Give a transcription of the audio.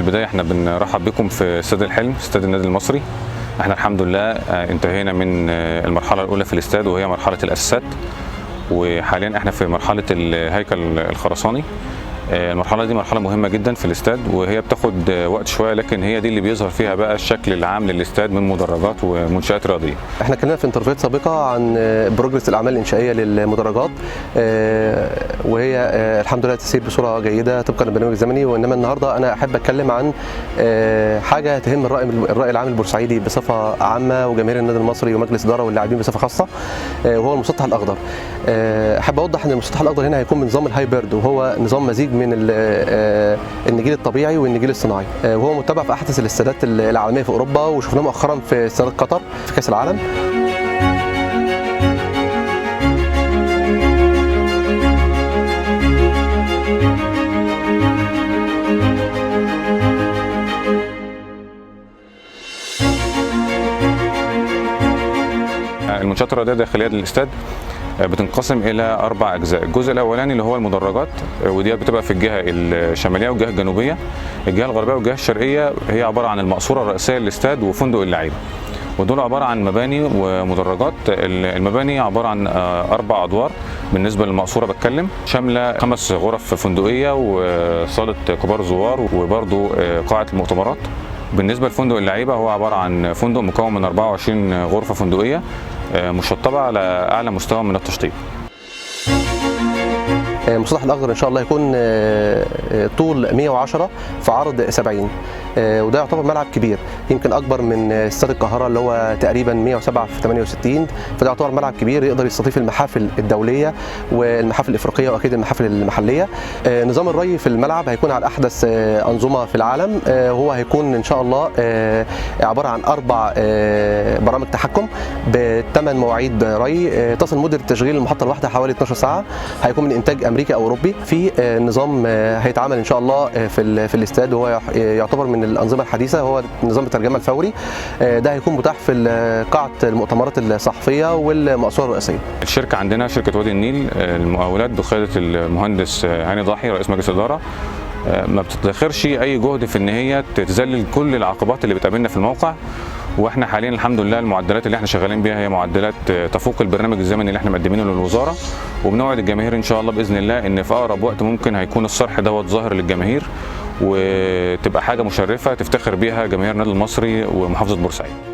البدايه احنا بنرحب بكم في استاد الحلم، استاد النادي المصري. احنا الحمد لله انتهينا من المرحله الاولى في الاستاد وهي مرحله الاساسات، وحاليا احنا في مرحله الهيكل الخرساني. المرحله دي مرحله مهمه جدا في الاستاد وهي بتاخد وقت شويه، لكن هي دي اللي بيظهر فيها بقى الشكل العام للاستاد من مدرجات ومنشات رياضيه. احنا اتكلمنا في انترفيوهات سابقه عن بروجرس الاعمال الانشائيه للمدرجات، وهي الحمد لله تسير بصوره جيده طبقا للبرنامج الزمني. وانما النهارده انا احب اتكلم عن حاجه تهم الراي العام البورسعيدي بصفه عامه وجماهير النادي المصري ومجلس اداره واللاعبين بصفه خاصه، وهو المسطح الاخضر. احب اوضح ان المسطح الاخضر هنا هيكون بنظام الهايبرد، وهو نظام مزيج من النجيل الطبيعي والنجيل الصناعي، وهو متبع في احدث الاستادات العالميه في اوروبا، وشفناه مؤخرا في استادات قطر في كاس العالم. المنشات الرياضيه الداخليه للاستاد بتنقسم الى 4 اجزاء. الجزء الاولاني اللي هو المدرجات، ودي بتبقى في الجهه الشماليه والجهه الجنوبيه. الجهه الغربيه والجهه الشرقيه هي عباره عن المقصوره الرئيسيه للاستاد وفندق اللعيبه، ودول عباره عن مباني ومدرجات. المباني عباره عن 4 ادوار بالنسبه للمقصوره، بتكلم شامله 5 غرف فندقيه وصاله كبار زوار وبرضه قاعه المؤتمرات. بالنسبه لفندق اللعيبه هو عباره عن فندق مكون من 24 غرفه فندقيه مشطبه على اعلى مستوى من التشطيب. المسطح الاخضر ان شاء الله يكون طول 110 في عرض 70، وده يعتبر ملعب كبير، يمكن اكبر من استاد القاهره اللي هو تقريبا 107 في 68. فده يعتبر ملعب كبير يقدر يستضيف المحافل الدوليه والمحافل الافريقيه واكيد المحافل المحليه. نظام الري في الملعب هيكون على احدث انظمه في العالم، هو هيكون ان شاء الله عباره عن 4 برامج تحكم ب8 مواعيد ري، تصل مده تشغيل المحطه الواحده حوالي 12 ساعه. هيكون من انتاج امريكي او اوروبي. في نظام هيتعمل ان شاء الله في الاستاد، وهو يعتبر من الانظمه الحديثه، هو نظام الترجمه الفوري. ده هيكون متاح في قاعه المؤتمرات الصحفيه والمقصوره الرئيسيه. الشركه عندنا شركه وادي النيل المقاولات بقياده المهندس هاني ضاحي رئيس مجلس الاداره، ما بتدخرش اي جهد في ان هي تذلل كل العقبات اللي بتقابلنا في الموقع. واحنا حاليا الحمد لله المعدلات اللي احنا شغالين بيها هي معدلات تفوق البرنامج الزمني اللي احنا مقدمينه للوزاره، وبنوعد الجماهير ان شاء الله باذن الله ان في اقرب وقت ممكن هيكون الصرح دوت ظاهر للجماهير، وتبقى حاجه مشرفه تفتخر بيها جماهير النادي المصري ومحافظه بورسعيد.